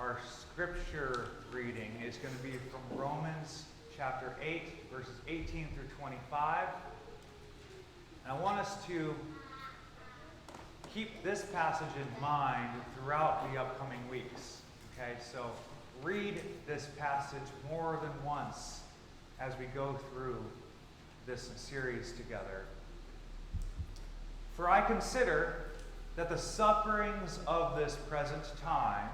Our scripture reading is going to be from Romans chapter 8, verses 18 through 25. And I want us to keep this passage in mind throughout the upcoming weeks. Okay, so read this passage more than once as we go through this series together. For I consider that the sufferings of this present time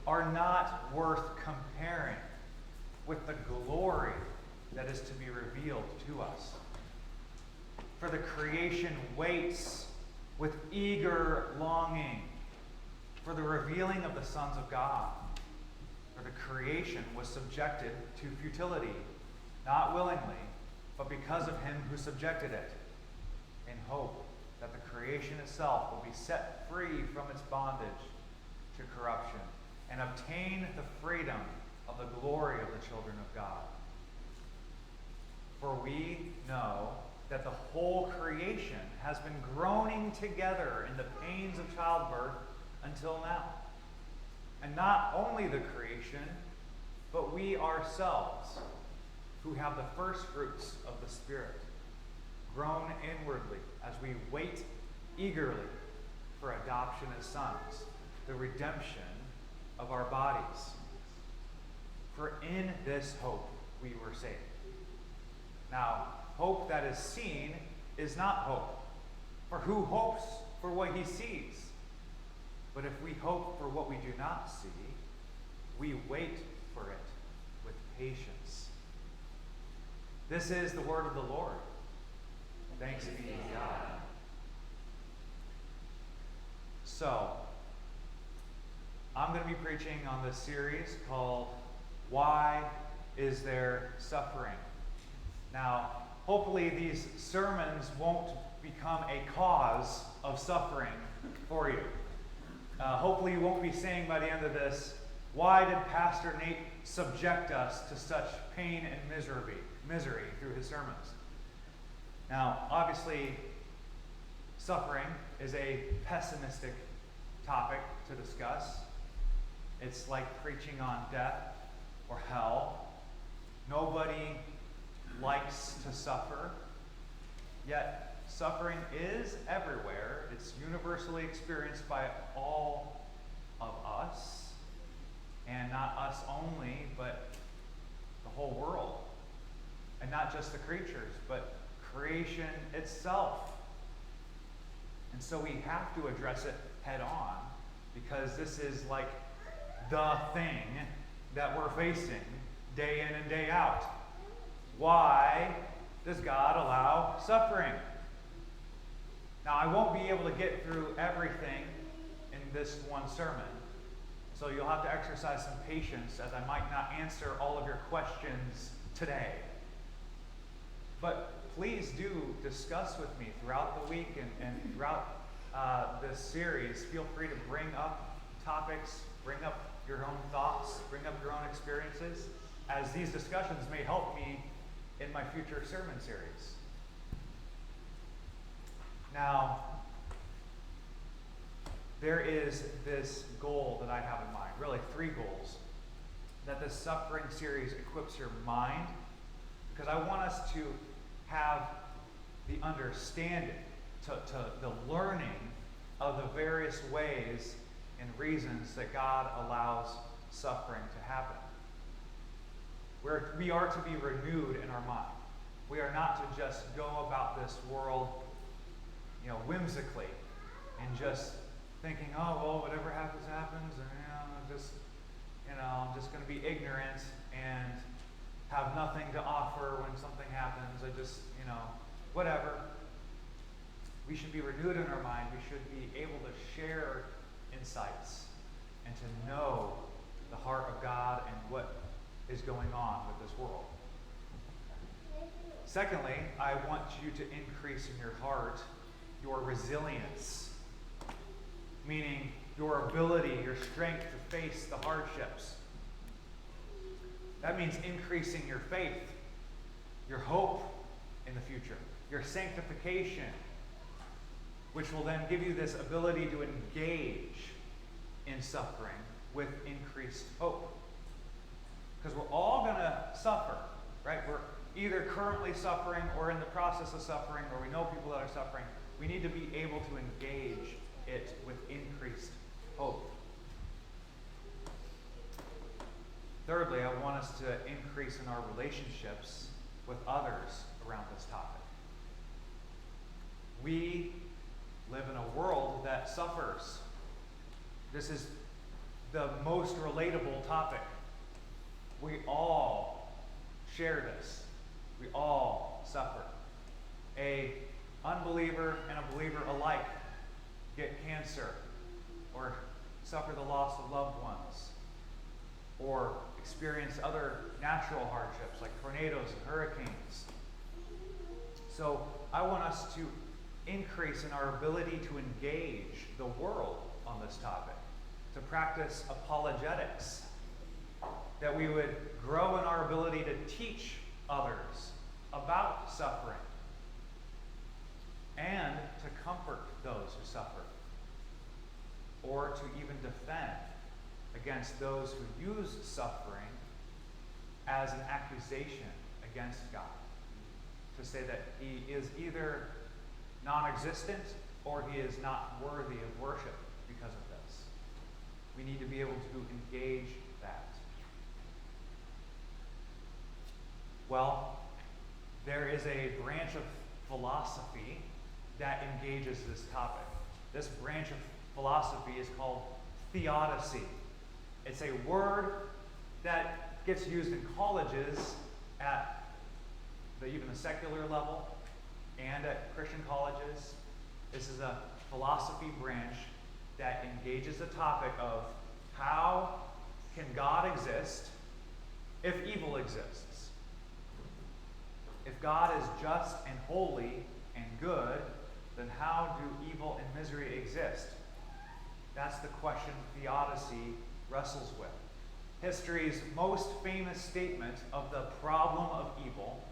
are not worth comparing with the glory that is to be revealed to us. For the creation waits with eager longing for the revealing of the sons of God. For the creation was subjected to futility, not willingly, but because of him who subjected it, in hope that the creation itself will be set free from its bondage to corruption and obtain the freedom of the glory of the children of God. For we know that the whole creation has been groaning together in the pains of childbirth until now. And not only the creation, but we ourselves, who have the first fruits of the Spirit, groan inwardly as we wait eagerly for adoption as sons, the redemption of our bodies. For in this hope we were saved. Now, hope that is seen is not hope. For who hopes for what he sees? But if we hope for what we do not see, we wait for it with patience. This is the word of the Lord. Thanks be to God. So, I'm going to be preaching on this series called Why Is There Suffering? Now, hopefully these sermons won't become a cause of suffering for you. Hopefully you won't be saying by the end of this, why did Pastor Nate subject us to such pain and misery through his sermons? Now, obviously, suffering is a pessimistic topic to discuss. It's like preaching on death or hell. Nobody likes to suffer, yet suffering is everywhere. It's universally experienced by all of us, and not us only, but the whole world. And not just the creatures, but creation itself. And so we have to address it head on, because this is like the thing that we're facing day in and day out. Why does God allow suffering? Now, I won't be able to get through everything in this one sermon, so you'll have to exercise some patience as I might not answer all of your questions today. But please do discuss with me throughout the week and throughout this series. Feel free to bring up topics, bring up your own thoughts, bring up your own experiences, as these discussions may help me in my future sermon series. Now, there is this goal that I have in mind, really three goals, that this suffering series equips your mind, because I want us to have the understanding, to the learning of the various ways and reasons that God allows suffering to happen. We are to be renewed in our mind. We are not to just go about this world, whimsically, and just thinking, oh, well, whatever happens, happens, and I'm just going to be ignorant and have nothing to offer when something happens. Whatever. We should be renewed in our mind. We should be able to share insights and to know the heart of God and what is going on with this world. Secondly, I want you to increase in your heart your resilience, meaning your ability, your strength to face the hardships. That means increasing your faith, your hope in the future, your sanctification, which will then give you this ability to engage in suffering with increased hope. Because we're all going to suffer, right? We're either currently suffering or in the process of suffering, or we know people that are suffering. We need to be able to engage it with increased hope. Thirdly, I want us to increase in our relationships with others around this topic. We live in a world that suffers. This is the most relatable topic. We all share this. We all suffer. A unbeliever and a believer alike get cancer or suffer the loss of loved ones or experience other natural hardships like tornadoes and hurricanes. So I want us to increase in our ability to engage the world on this topic, to practice apologetics, that we would grow in our ability to teach others about suffering and to comfort those who suffer, or to even defend against those who use suffering as an accusation against God, to say that he is either non-existent or he is not worthy of worship because of this. We need to be able to engage that. Well, there is a branch of philosophy that engages this topic. This branch of philosophy is called theodicy. It's a word that gets used in colleges at even the secular level and at Christian colleges. This is a philosophy branch that engages the topic of how can God exist if evil exists? If God is just and holy and good, then how do evil and misery exist? That's the question theodicy wrestles with. History's most famous statement of the problem of evil,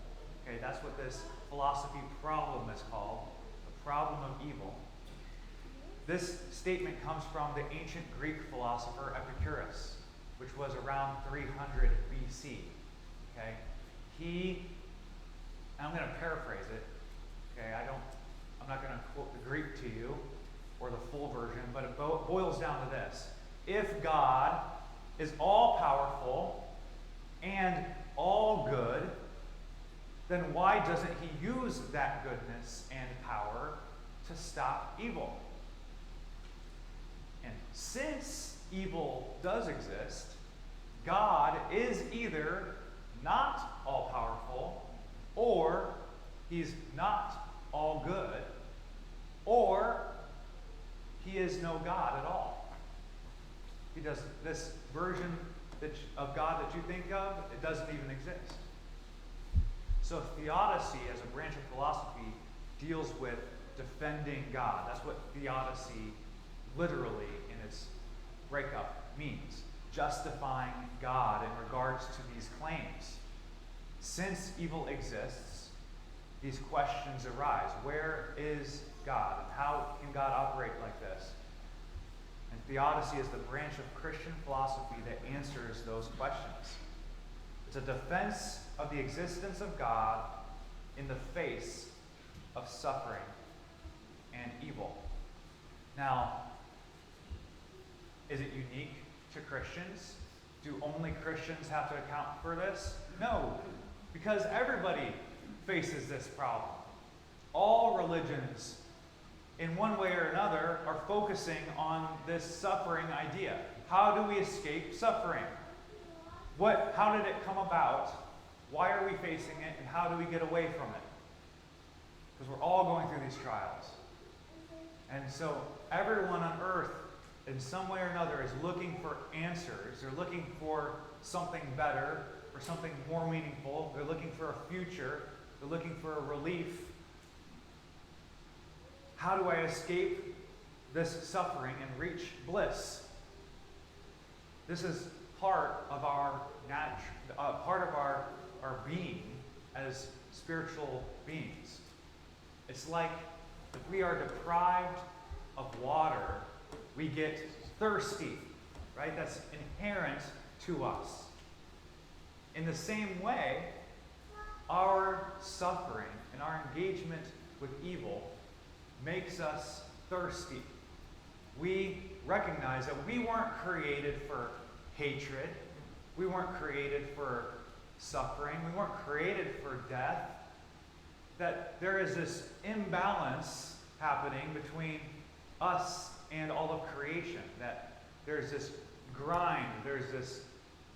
okay, that's what this philosophy problem is called, the problem of evil. This statement comes from the ancient Greek philosopher Epicurus, which was around 300 BC. Okay? I'm going to paraphrase it. Okay, I'm not going to quote the Greek to you or the full version, but it boils down to this. If God is all powerful and all good, then why doesn't he use that goodness and power to stop evil? And since evil does exist, God is either not all powerful, or he's not all good, or he is no God at all. He does this version of God that you think of, it doesn't even exist. So theodicy as a branch of philosophy deals with defending God. That's what theodicy literally in its breakup means. Justifying God in regards to these claims. Since evil exists, these questions arise. Where is God? And how can God operate like this? And theodicy is the branch of Christian philosophy that answers those questions. It's a defense of the existence of God in the face of suffering and evil. Now, is it unique to Christians? Do only Christians have to account for this? No, because everybody faces this problem. All religions, in one way or another, are focusing on this suffering idea. How do we escape suffering? How did it come about? Why are we facing it? And how do we get away from it? Because we're all going through these trials. And so everyone on earth, in some way or another, is looking for answers. They're looking for something better, for something more meaningful. They're looking for a future. They're looking for a relief. How do I escape this suffering and reach bliss? This is part of our being as spiritual beings. It's like if we are deprived of water, we get thirsty, right? That's inherent to us. In the same way, our suffering and our engagement with evil makes us thirsty. We recognize that we weren't created for hatred. We weren't created for suffering. We weren't created for death. That there is this imbalance happening between us and all of creation. That there's this grind, there's this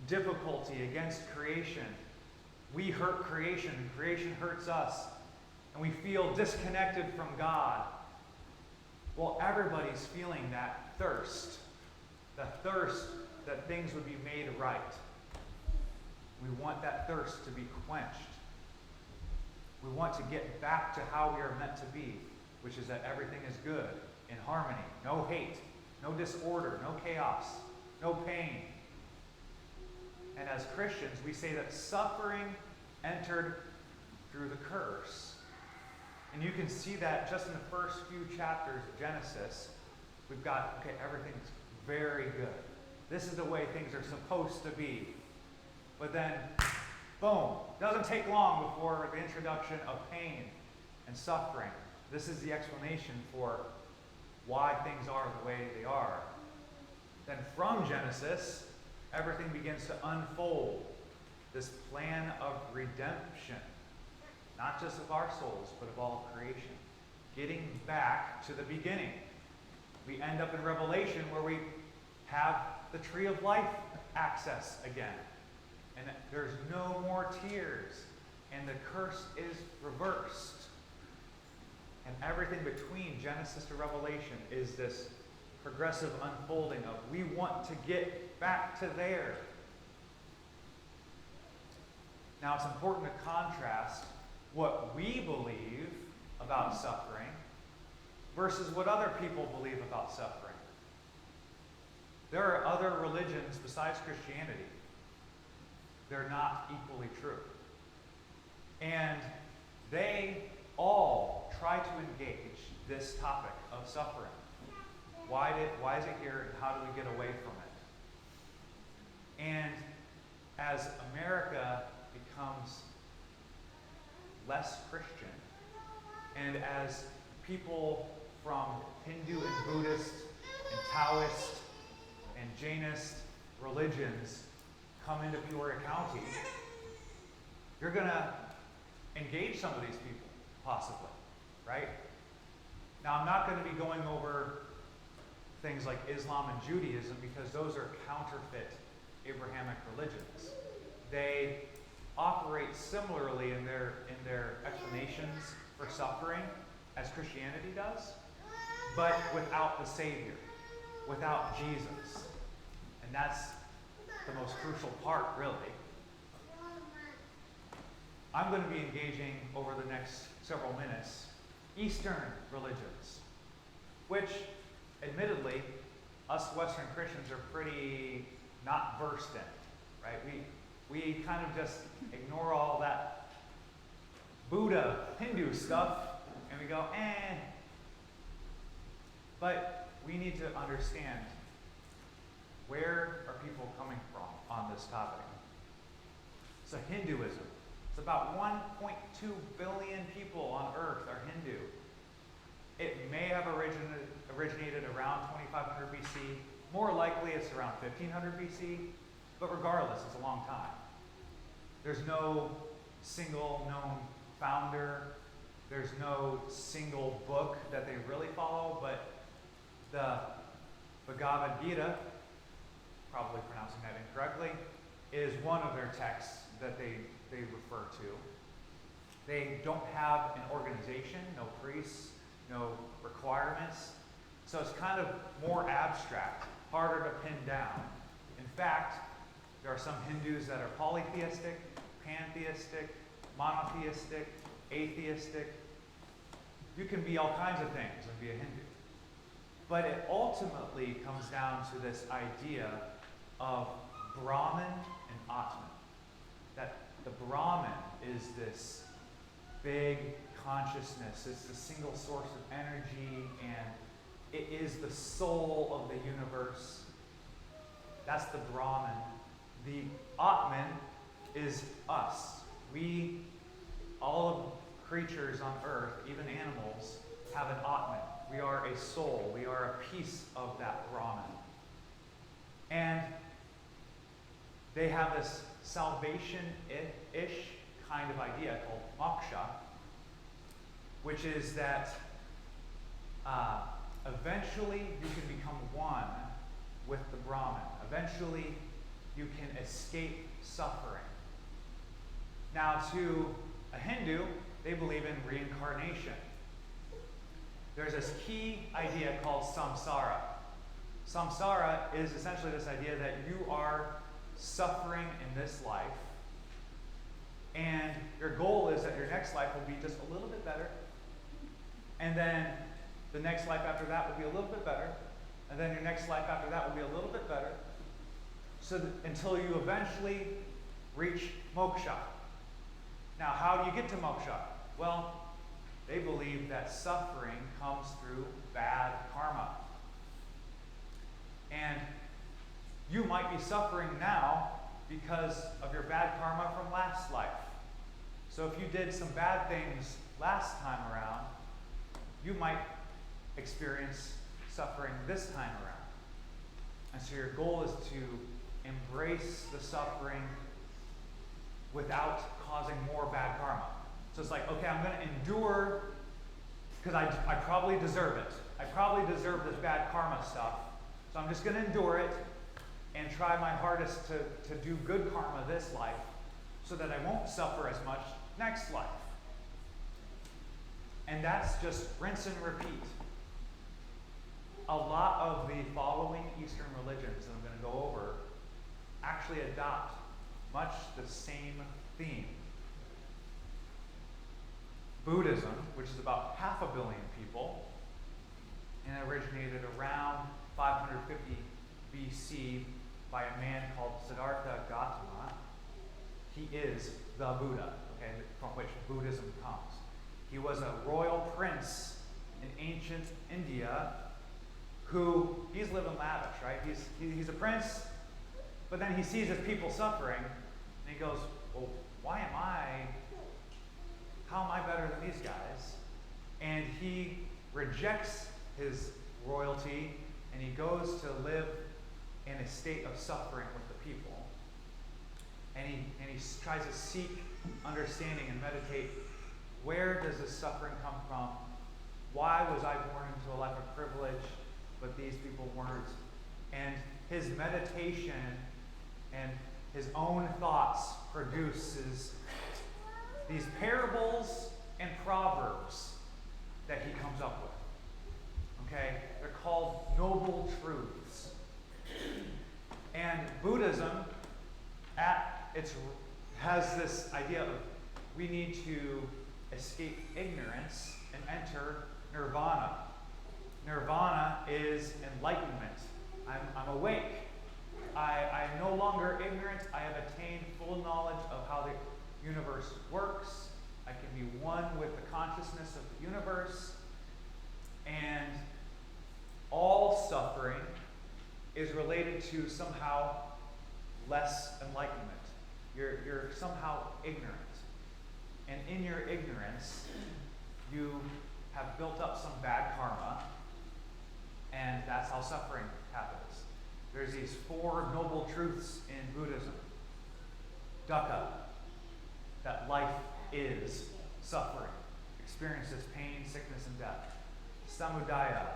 difficulty against creation. We hurt creation, and creation hurts us. And we feel disconnected from God. Well, everybody's feeling that thirst. The thirst that things would be made right. We want that thirst to be quenched. We want to get back to how we are meant to be, which is that everything is good, in harmony, no hate, no disorder, no chaos, no pain. And as Christians, we say that suffering entered through the curse. And you can see that just in the first few chapters of Genesis. We've got, okay, everything's very good. This is the way things are supposed to be. But then, boom, doesn't take long before the introduction of pain and suffering. This is the explanation for why things are the way they are. Then from Genesis, everything begins to unfold. This plan of redemption, not just of our souls, but of all creation. Getting back to the beginning. We end up in Revelation where we have the tree of life access again. And there's no more tears. And the curse is reversed. And everything between Genesis to Revelation is this progressive unfolding of we want to get back to there. Now it's important to contrast what we believe about suffering versus what other people believe about suffering. There are other religions besides Christianity. They're not equally true. And they all try to engage this topic of suffering. Why is it here, and how do we get away from it? And as America becomes less Christian, and as people from Hindu and Buddhist and Taoist and Jainist religions come into Peoria County, you're going to engage some of these people, possibly, right? Now, I'm not going to be going over things like Islam and Judaism because those are counterfeit Abrahamic religions. They operate similarly in their explanations for suffering as Christianity does, but without the Savior, without Jesus. And that's the most crucial part, really. I'm going to be engaging over the next several minutes Eastern religions, which, admittedly, us Western Christians are pretty not versed in, right? We kind of just ignore all that Buddha, Hindu stuff, and we go, eh. But we need to understand, where are people coming from on this topic? So Hinduism. It's about 1.2 billion people on earth are Hindu. It may have originated around 2500 BC. More likely it's around 1500 BC. But regardless, it's a long time. There's no single known founder. There's no single book that they really follow. But the Bhagavad Gita, probably pronouncing that incorrectly, is one of their texts that they refer to. They don't have an organization, no priests, no requirements. So it's kind of more abstract, harder to pin down. In fact, there are some Hindus that are polytheistic, pantheistic, monotheistic, atheistic. You can be all kinds of things and be a Hindu. But it ultimately comes down to this idea of Brahman and Atman. That the Brahman is this big consciousness. It's the single source of energy, and it is the soul of the universe. That's the Brahman. The Atman is us. We, all of creatures on earth, even animals, have an Atman. We are a soul. We are a piece of that Brahman. And they have this salvation-ish kind of idea called moksha, which is that eventually you can become one with the Brahman. Eventually you can escape suffering. Now, to a Hindu, they believe in reincarnation. There's this key idea called samsara. Samsara is essentially this idea that you are suffering in this life, and your goal is that your next life will be just a little bit better, and then the next life after that will be a little bit better, and then your next life after that will be a little bit better, until you eventually reach moksha. Now, how do you get to moksha? Well, they believe that suffering comes through bad karma. And you might be suffering now because of your bad karma from last life. So if you did some bad things last time around, you might experience suffering this time around. And so your goal is to embrace the suffering without causing more bad karma. So it's like, okay, I'm going to endure because I probably deserve it. I probably deserve this bad karma stuff. So I'm just going to endure it and try my hardest to do good karma this life so that I won't suffer as much next life. And that's just rinse and repeat. A lot of the following Eastern religions that I'm going to go over actually adopt much the same theme. Buddhism, which is about 500 million people, and originated around 550 BC by a man called Siddhartha Gautama. He is the Buddha, okay, from which Buddhism comes. He was a royal prince in ancient India he's living lavish, right? He's a prince, but then he sees his people suffering, and he goes, well, how am I better than these guys? And he rejects his royalty, and he goes to live in a state of suffering with the people. And he tries to seek understanding and meditate. Where does this suffering come from? Why was I born into a life of privilege, but these people weren't? And his meditation and his own thoughts produces these parables and proverbs that he comes up with. Okay? They're called noble truths. And Buddhism has this idea of we need to escape ignorance and enter nirvana. Nirvana is enlightenment. I'm awake. I am no longer ignorant. I have attained full knowledge of how the universe works. I can be one with the consciousness of the universe. And all suffering is related to somehow less enlightenment. You're somehow ignorant. And in your ignorance, you have built up some bad karma, and that's how suffering happens. There's these 4 noble truths in Buddhism. Dukkha, that life is suffering, experiences pain, sickness, and death. Samudaya,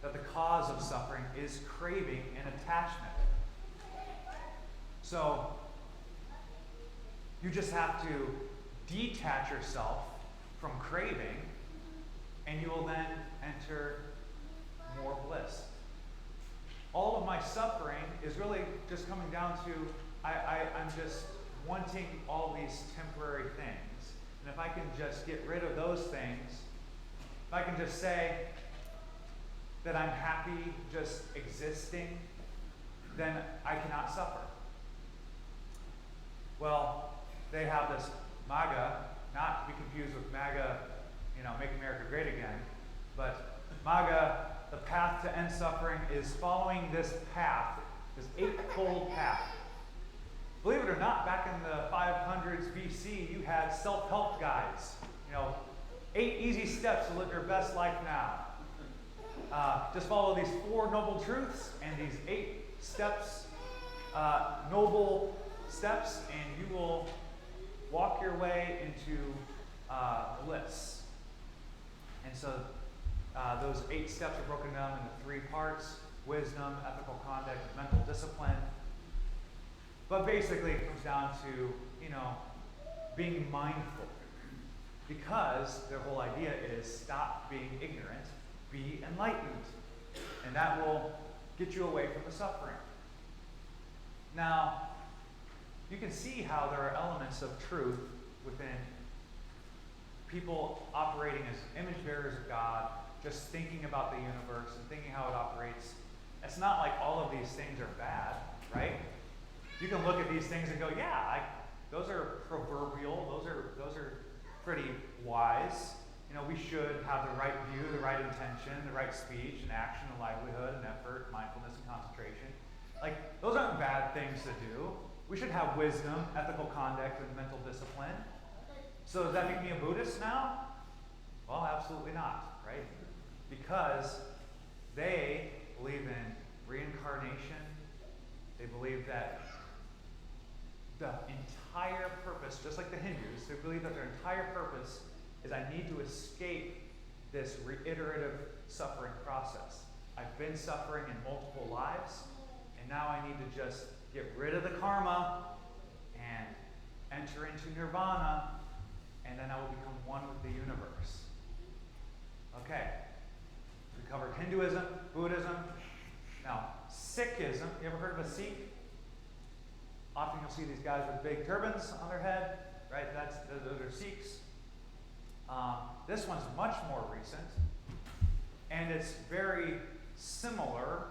that the cause of suffering is craving and attachment. So, you just have to detach yourself from craving, and you will then enter more bliss. All of my suffering is really just coming down to I'm just wanting all these temporary things. And if I can just get rid of those things, if I can just say that I'm happy just existing, then I cannot suffer. Well, they have this MAGA, not to be confused with MAGA, Make America Great Again, but MAGA, the path to end suffering, is following this path, this 8 eightfold path. Believe it or not, back in the 500s BC, you had self-help guides. 8 easy steps to live your best life now. Just follow these 4 noble truths and these 8 steps, noble steps, and you will walk your way into bliss. And so those 8 steps are broken down into 3 parts: wisdom, ethical conduct, and mental discipline. But basically it comes down to, being mindful. Because their whole idea is stop being ignorant, be enlightened. And that will get you away from the suffering. Now, you can see how there are elements of truth within people operating as image bearers of God, just thinking about the universe and thinking how it operates. It's not like all of these things are bad, right? You can look at these things and go, yeah, those are proverbial, those are pretty wise. We should have the right view, the right intention, the right speech and action and livelihood and effort, mindfulness and concentration. Those aren't bad things to do. We should have wisdom, ethical conduct, and mental discipline. So does that make me a Buddhist now? Well, absolutely not, right? Because they believe in reincarnation. They believe that the entire purpose, just like the Hindus, they believe that their entire purpose is I need to escape this reiterative suffering process. I've been suffering in multiple lives, and now I need to just get rid of the karma and enter into nirvana, and then I will become one with the universe. Okay, we covered Hinduism, Buddhism. Now, Sikhism, you ever heard of a Sikh? Often you'll see these guys with big turbans on their head, right? Those are Sikhs. This one's much more recent, and it's very similar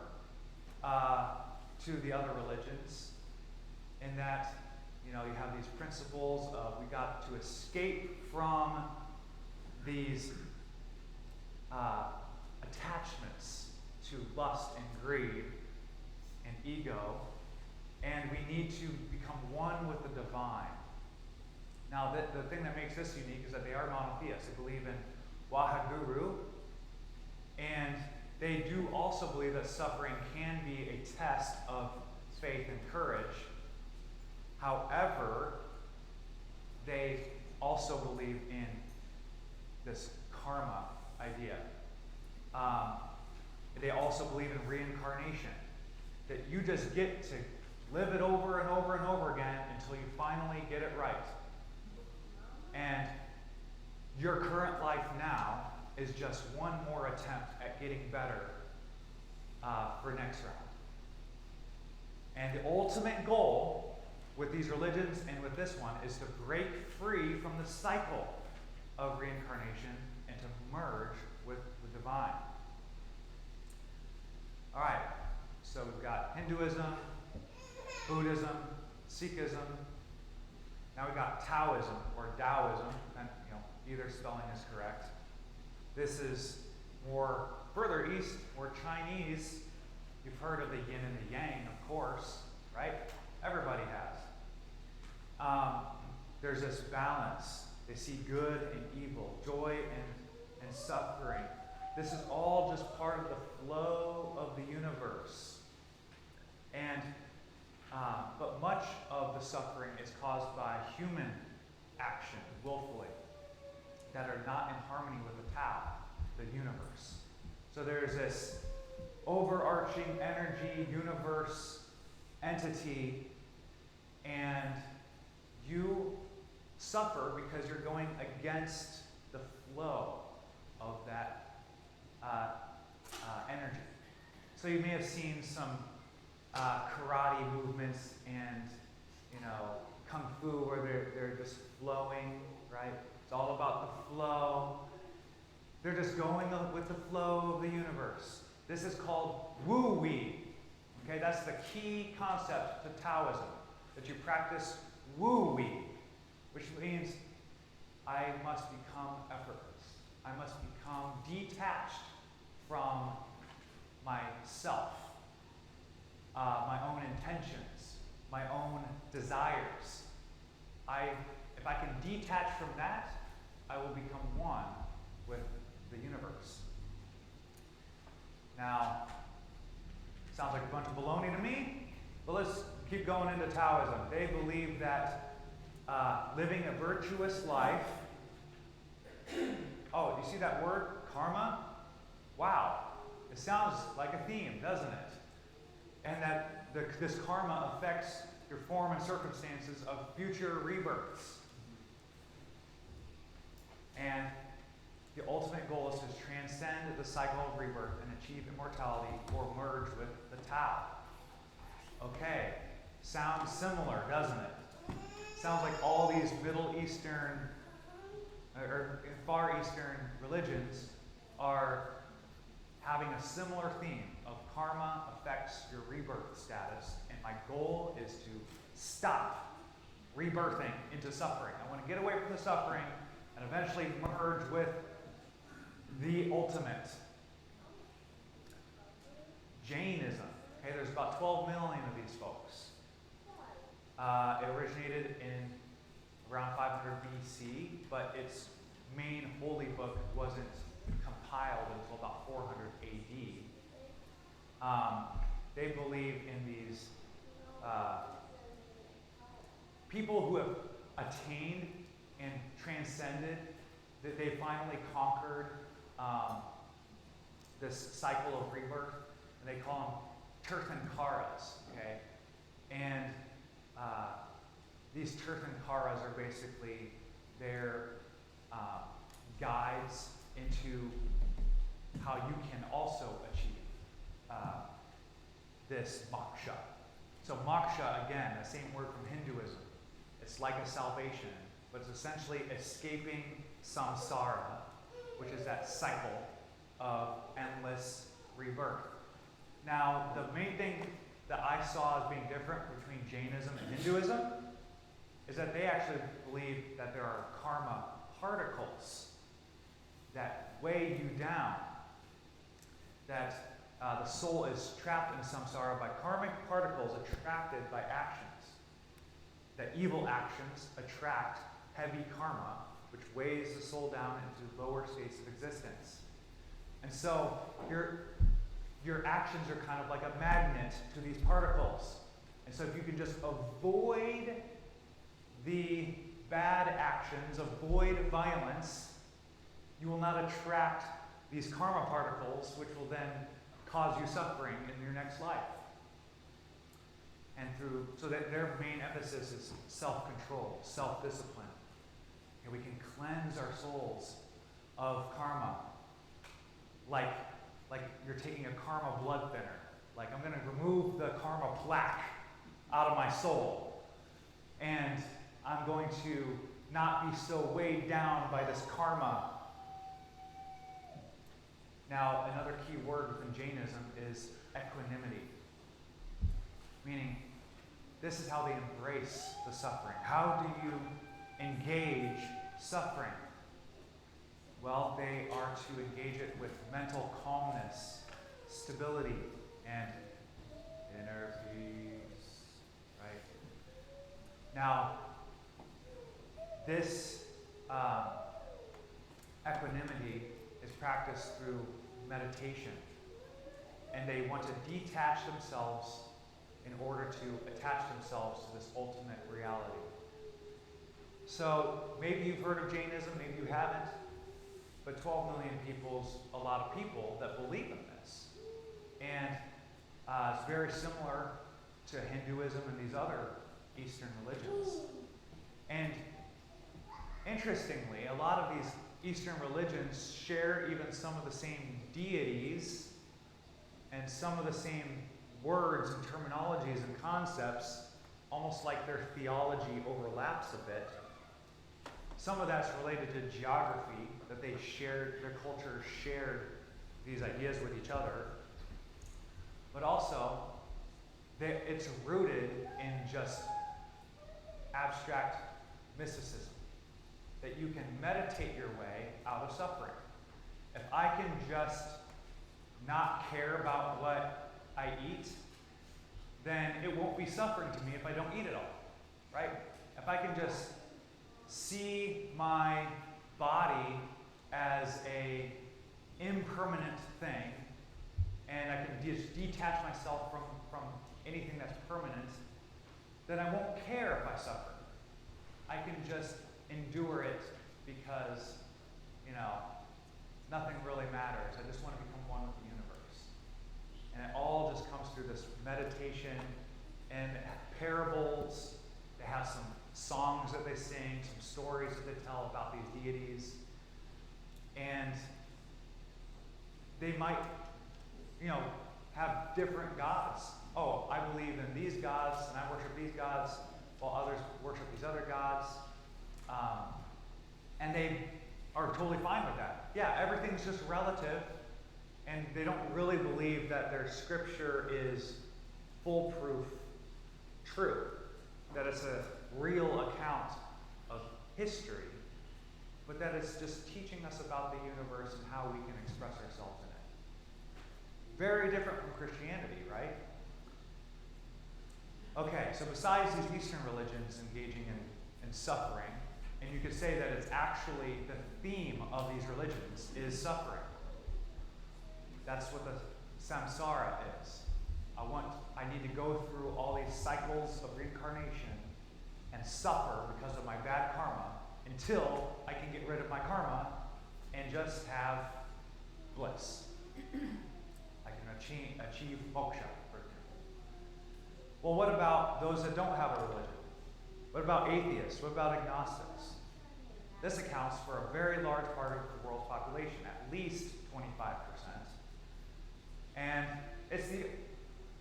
to the other religions in that, you have these principles of we got to escape from these attachments to lust and greed and ego, and we need to become one with the divine. Now, the thing that makes this unique is that they are monotheists. They believe in Waheguru, and they do also believe that suffering can be a test of faith and courage. However, they also believe in this karma idea. They also believe in reincarnation, that you just get to live it over and over and over again until you finally get it right. And your current life now is just one more attempt at getting better for next round. And the ultimate goal with these religions and with this one is to break free from the cycle of reincarnation and to merge with the divine. All right, so we've got Hinduism, Buddhism, Sikhism. Now we've got Taoism or Taoism, and either spelling is correct. This is more further east, more Chinese. You've heard of the yin and the yang, of course, right? Everybody has. There's this balance. They see good and evil, joy and suffering. This is all just part of the flow of the universe. And but much of the suffering is caused by human action, willfully, that are not in harmony with the Tao, the universe. So there's this overarching energy, universe, entity, and you suffer because you're going against the flow of that energy. So you may have seen some karate movements and kung fu where they're just flowing, right? It's all about the flow. They're just going with the flow of the universe. This is called wu-wei. Okay, that's the key concept to Taoism, that you practice wu-wei, which means I must become effortless. I must become detached from myself. my own intentions, my own desires. If I can detach from that, I will become one with the universe. Now, sounds like a bunch of baloney to me, but let's keep going into Taoism. They believe that living a virtuous life. Oh, do you see that word, karma? Wow, it sounds like a theme, doesn't it? And that this karma affects your form and circumstances of future rebirths. And the ultimate goal is to transcend the cycle of rebirth and achieve immortality or merge with the Tao. Okay, sounds similar, doesn't it? Sounds like all these Middle Eastern or Far Eastern religions are having a similar theme of karma affects your rebirth status, and my goal is to stop rebirthing into suffering. I want to get away from the suffering and eventually merge with the ultimate. Jainism. Okay, there's about 12 million of these folks. It originated in around 500 BC, but its main holy book wasn't compiled until about 400 AD. They believe in these people who have attained and transcended, that they finally conquered this cycle of rebirth, and they call them Tirthankaras. Okay, and these Tirthankaras are basically their guides into how you can also achieve this moksha. So moksha, again, the same word from Hinduism. It's like a salvation, but it's essentially escaping samsara, which is that cycle of endless rebirth. Now, the main thing that I saw as being different between Jainism and Hinduism is that they actually believe that there are karma particles that weigh you down, that the soul is trapped in samsara by karmic particles attracted by actions, that evil actions attract heavy karma, which weighs the soul down into lower states of existence. And so your actions are kind of like a magnet to these particles. And so if you can just avoid the bad actions, avoid violence, you will not attract these karma particles, which will then cause you suffering in your next life. And so that their main emphasis is self-control, self-discipline. And we can cleanse our souls of karma, like you're taking a karma blood thinner. Like, I'm going to remove the karma plaque out of my soul, and I'm going to not be so weighed down by this karma. Now, another key word within Jainism is equanimity, meaning this is how they embrace the suffering. How do you engage suffering? Well, they are to engage it with mental calmness, stability, and inner peace. Right? Now, this equanimity is practiced through meditation, and they want to detach themselves in order to attach themselves to this ultimate reality. So maybe you've heard of Jainism, maybe you haven't, but 12 million people's a lot of people that believe in this. And it's very similar to Hinduism and these other Eastern religions. And interestingly, a lot of these Eastern religions share even some of the same deities and some of the same words and terminologies and concepts, almost like their theology overlaps a bit. Some of that's related to geography, that they shared, their culture shared these ideas with each other. But also, it's rooted in just abstract mysticism, that you can meditate your way out of suffering. If I can just not care about what I eat, then it won't be suffering to me if I don't eat it all, right? If I can just see my body as a impermanent thing, and I can just detach myself from anything that's permanent, then I won't care if I suffer. I can just endure it because, nothing really matters. I just want to become one with the universe. And it all just comes through this meditation and parables. They have some songs that they sing, some stories that they tell about these deities. And they might, have different gods. Oh, I believe in these gods, and I worship these gods, while others worship these other gods. And they are totally fine with that. Yeah, everything's just relative, and they don't really believe that their scripture is foolproof true, that it's a real account of history, but that it's just teaching us about the universe and how we can express ourselves in it. Very different from Christianity, right? Okay, so besides these Eastern religions engaging in suffering, and you could say that it's actually the theme of these religions is suffering. That's what the samsara is. I need to go through all these cycles of reincarnation and suffer because of my bad karma until I can get rid of my karma and just have bliss. I can achieve moksha, for example. Well, what about those that don't have a religion? What about atheists? What about agnostics? This accounts for a very large part of the world's population, at least 25%. And it's the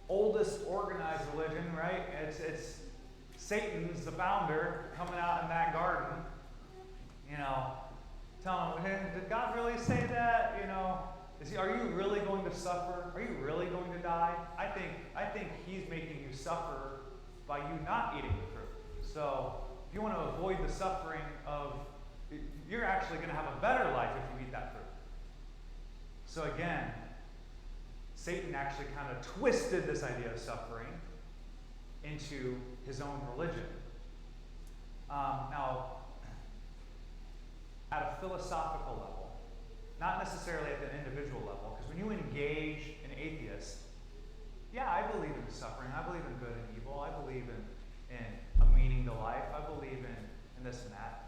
oldest organized religion, right? It's Satan's the founder coming out in that garden, telling him, hey, did God really say that? Are you really going to suffer? Are you really going to die? I think he's making you suffer by you not eating the fruit. So if you want to avoid the suffering you're actually going to have a better life if you eat that fruit. So again, Satan actually kind of twisted this idea of suffering into his own religion. Now, at a philosophical level, not necessarily at the individual level, because when you engage an atheist, yeah, I believe in suffering, I believe in good and evil, I believe in a meaning to life, I believe in this and that.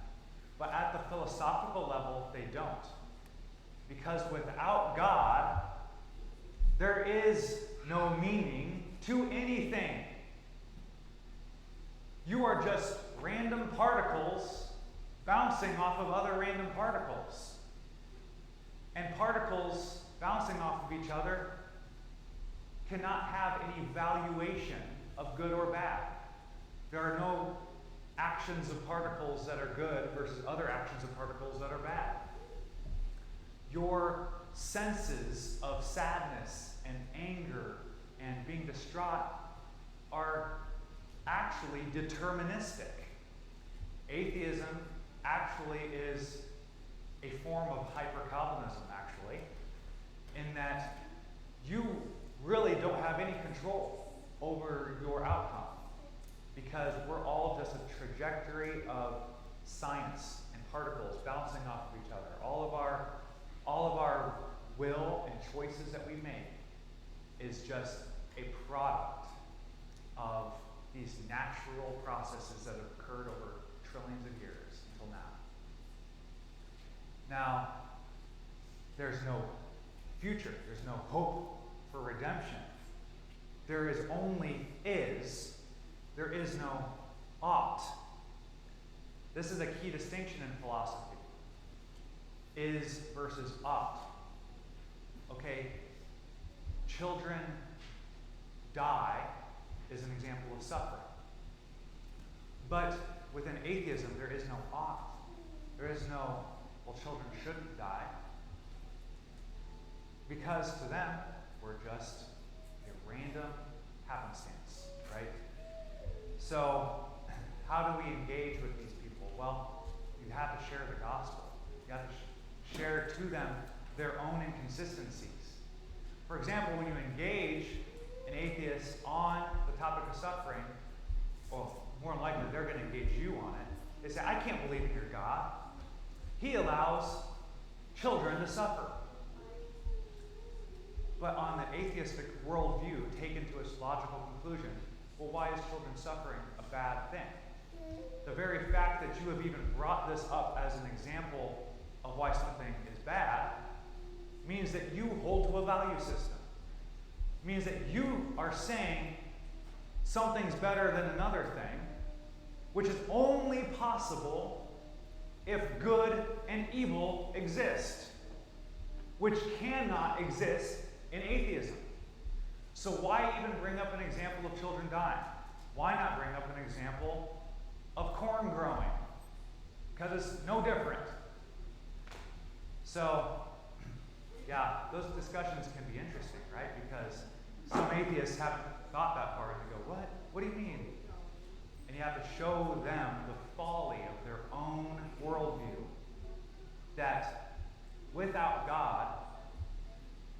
But at the philosophical level, they don't. Because without God, there is no meaning to anything. You are just random particles bouncing off of other random particles. And particles bouncing off of each other cannot have any valuation of good or bad. There are no actions of particles that are good versus other actions of particles that are bad. Your senses of sadness and anger and being distraught are actually deterministic. Atheism actually is a form of hyper-Calvinism, actually, in that you really don't have any control over your outcome, because we're all just a trajectory of science and particles bouncing off of each other. All of our will and choices that we make is just a product of these natural processes that have occurred over trillions of years until now. Now, there's no future. There's no hope for redemption. There is only is. There is no ought. This is a key distinction in philosophy. Is versus ought. Okay, children die is an example of suffering. But within atheism, there is no ought. There is no, well, children shouldn't die. Because to them, we're just a random happenstance, right? So, how do we engage with these people? Well, you have to share the gospel. You have to share to them their own inconsistencies. For example, when you engage an atheist on the the topic of suffering, well, more than likely they're going to engage you on it. They say, I can't believe in your God. He allows children to suffer. But on the atheistic worldview, taken to its logical conclusion, well, why is children suffering a bad thing? The very fact that you have even brought this up as an example of why something is bad means that you hold to a value system. It means that you are saying something's better than another thing, which is only possible if good and evil exist, which cannot exist in atheism. So why even bring up an example of children dying? Why not bring up an example of corn growing? Because it's no different. So, yeah, those discussions can be interesting, right? Because some atheists haven't thought that far and they go, what? What do you mean? And you have to show them the folly of their own worldview, that without God,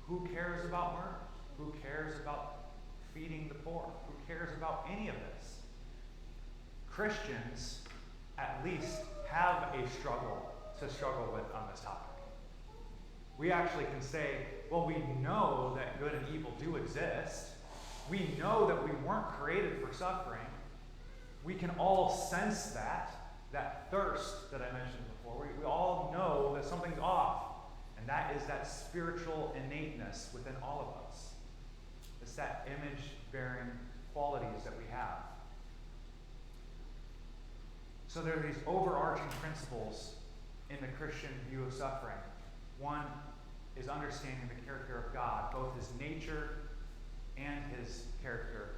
who cares about murder? Who cares about feeding the poor? Who cares about any of this? Christians, at least, have a struggle to struggle with on this topic. We actually can say, well, we know that good and evil do exist. We know that we weren't created for suffering. We can all sense that thirst that I mentioned before. We all know that something's off. And that is that spiritual innateness within all of us. It's that image-bearing qualities that we have. So there are these overarching principles in the Christian view of suffering. One is understanding the character of God, both his nature and his character.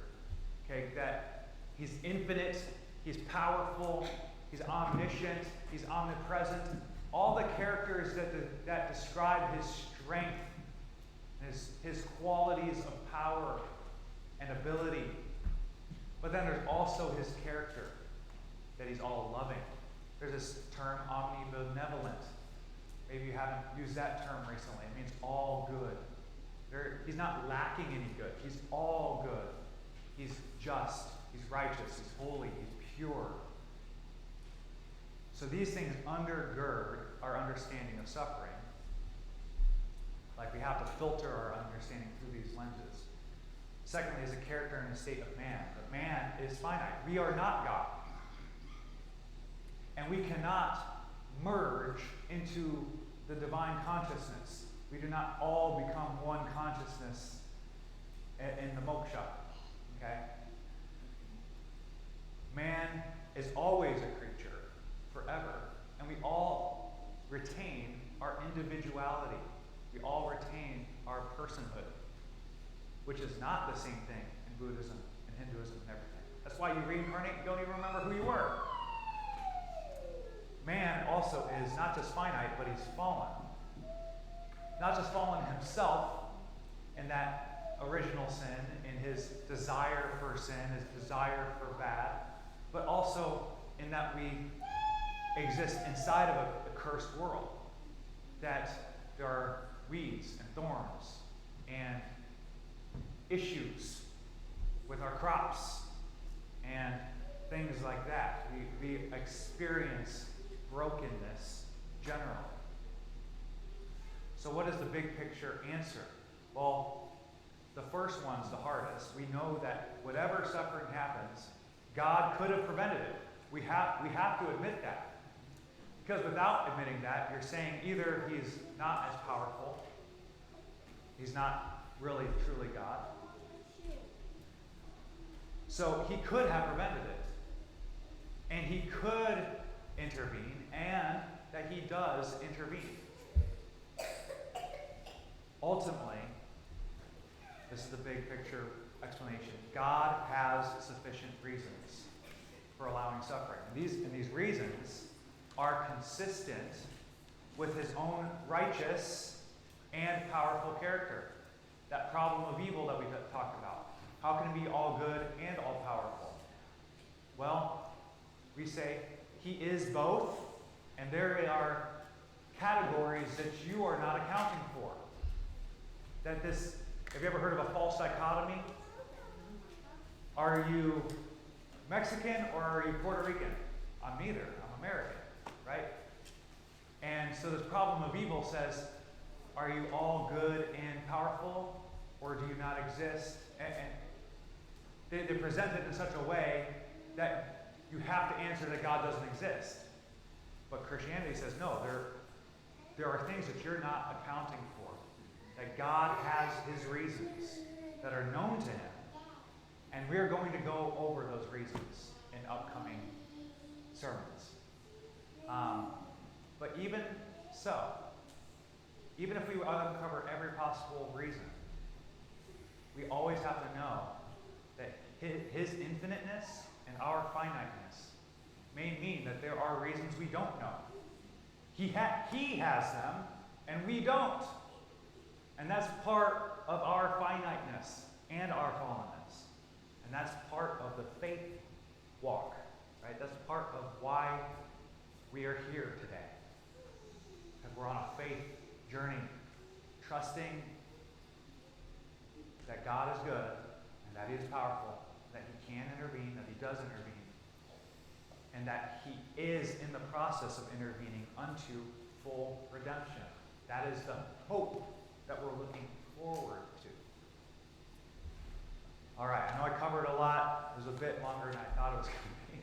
Okay, that he's infinite, he's powerful, he's omniscient, he's omnipresent. All the characters that describe his strength, his qualities of power and ability. But then there's also his character, that he's all loving. There's this term, omnibenevolent. Maybe you haven't used that term recently. It means all good. He's not lacking any good. He's all good. He's just. He's righteous. He's holy. He's pure. So these things undergird our understanding of suffering. Like we have to filter our understanding through these lenses. Secondly, is a character and a state of man. But man is finite. We are not God. And we cannot merge into the divine consciousness. We do not all become one consciousness in the moksha. Okay? Man is always a creature, forever. And we all retain our individuality. We all retain our personhood, which is not the same thing in Buddhism and Hinduism and everything. That's why you reincarnate and don't even remember who you were. Man also is not just finite, but he's fallen. Not just fallen himself in that original sin, in his desire for sin, his desire for bad, but also in that we exist inside of a cursed world. That there are weeds and thorns and issues with our crops and things like that. We experience brokenness generally. So what is the big picture answer? Well, the first one's the hardest. We know that whatever suffering happens, God could have prevented it. We have to admit that. Because without admitting that, you're saying either he's not as powerful, he's not really truly God. So he could have prevented it. And he could intervene, and that he does intervene. Ultimately, this is the big picture explanation. God has sufficient reasons for allowing suffering. And these reasons are consistent with his own righteous and powerful character. That problem of evil that we talked about. How can he be all good and all powerful? Well, we say he is both, and there are categories that you are not accounting for. Have you ever heard of a false dichotomy? Are you Mexican or are you Puerto Rican? I'm neither. I'm American, right? And so this problem of evil says, are you all good and powerful, or do you not exist? And they present it in such a way that you have to answer that God doesn't exist. But Christianity says, no, there are things that you're not accounting for, that God has his reasons that are known to him. And we're going to go over those reasons in upcoming sermons. But even so, even if we uncover every possible reason, we always have to know that his infiniteness and our finiteness may mean that there are reasons we don't know. He has them, and we don't. And that's part of our finiteness and our fallenness. And that's part of the faith walk, right? That's part of why we are here today. Because we're on a faith journey, trusting that God is good, and that he is powerful, that he can intervene, that he does intervene, and that he is in the process of intervening unto full redemption. That is the hope that we're looking forward to. All right, I know I covered a lot. It was a bit longer than I thought it was going to be.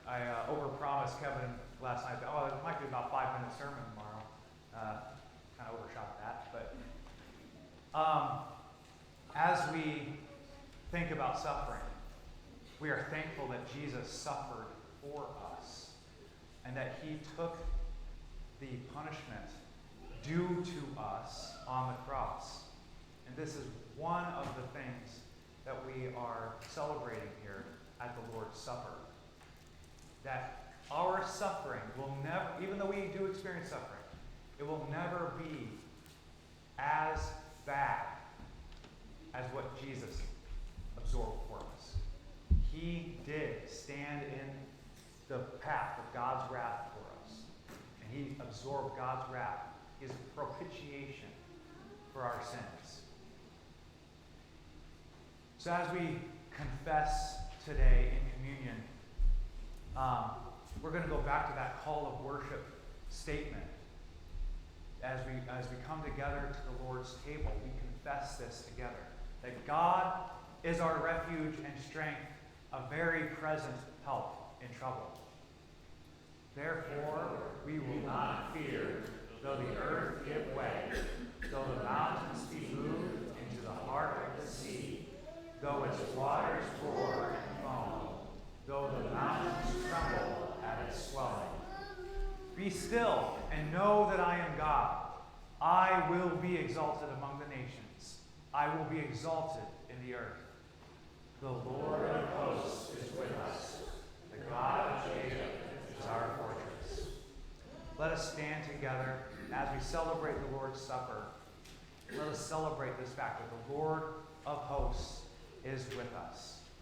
I overpromised Kevin last night that, it might be about 5-minute sermon tomorrow. Kind of overshot that. But as we think about suffering, we are thankful that Jesus suffered for us and that he took the punishment due to us on the cross. And this is one of the things that we are celebrating here at the Lord's Supper. That our suffering will never, even though we do experience suffering, it will never be as bad as what Jesus absorbed for us. He did stand in the path of God's wrath for us. And he absorbed God's wrath, his propitiation for our sins. So as we confess today in communion, we're going to go back to that call of worship statement. As we come together to the Lord's table, we confess this together. That God is our refuge and strength, a very present help in trouble. Therefore, we will not fear, though the earth give way, though the mountains be moved into the heart of the sea, though its waters roar and foam, though the mountains tremble at its swelling. Be still and know that I am God. I will be exalted among the nations. I will be exalted in the earth. The Lord of hosts is with us. The God of Jacob is our fortress. Let us stand together as we celebrate the Lord's Supper. Let us celebrate this fact that the Lord of hosts is with us.